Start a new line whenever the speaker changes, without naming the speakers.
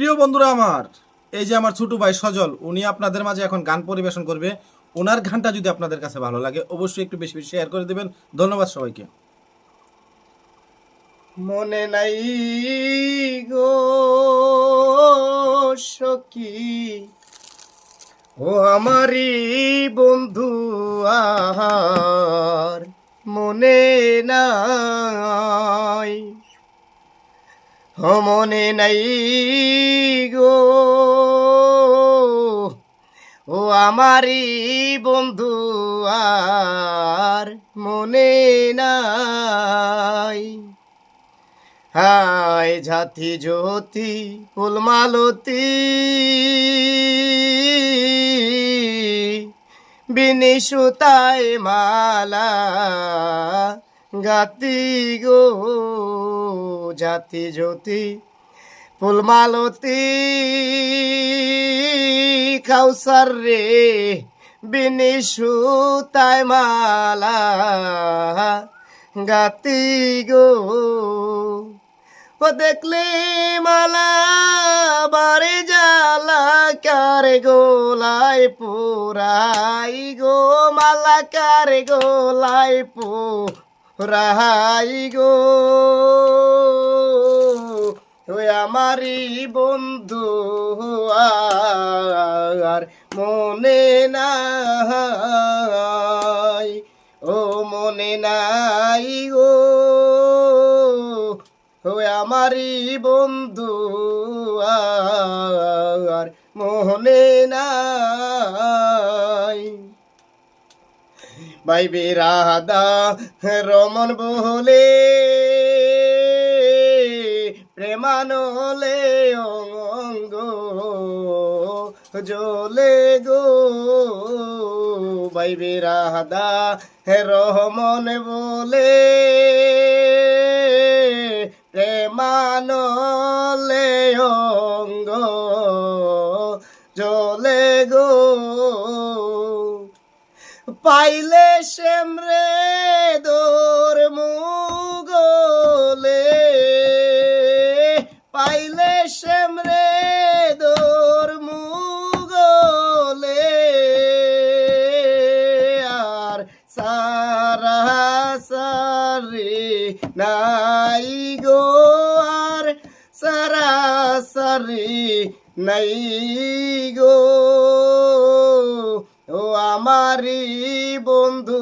প্রিয় বন্ধুরা আমার, এই যে আমার ছোট ভাই সজল, উনি আপনাদের মাঝে এখন গান পরিবেশন করবে। ওনার গানটা যদি আপনাদের কাছে ভালো লাগে অবশ্যই একটু বেশি বেশি শেয়ার করে দেবেন। ধন্যবাদ সবাইকে।
মনে নাই গো সখী, ও আমারি বন্ধু আর মনে নাই, মনে নাই গো, ও আমারি বন্ধু আর মনে নাই। হায় ঝাতি জ্যোতি ফুলমালতী বিনি সুতায় মালা গাতি গো, জাতি জ্যোতি ফুলমালতী কাউসার রে বিনি সুতায় মালা গাতি গো। ও দেখলে মালা বারে জ্বালা কারে গোলায় পুরাই গো, মালা কারে গোলায় পুরাই গো। ওই আমারি বন্ধু আর মনে নাই, ও মনে নাই গো, ওই আমারি বন্ধু আর মনে নাই। বাইবে রাধা রমন বলে প্রেমানলে অঙ্গ জলে গো, বাইবে রাধা রহমন বলে প্রেমানলে অঙ্গ জলে গো। পাইলে সেমরে দোর মুগলে, পাইলে সেমরে দোর মুগলে আর সারা সারি নাই গো, আর সারা সারি নাই গো। ও আমারি বন্ধু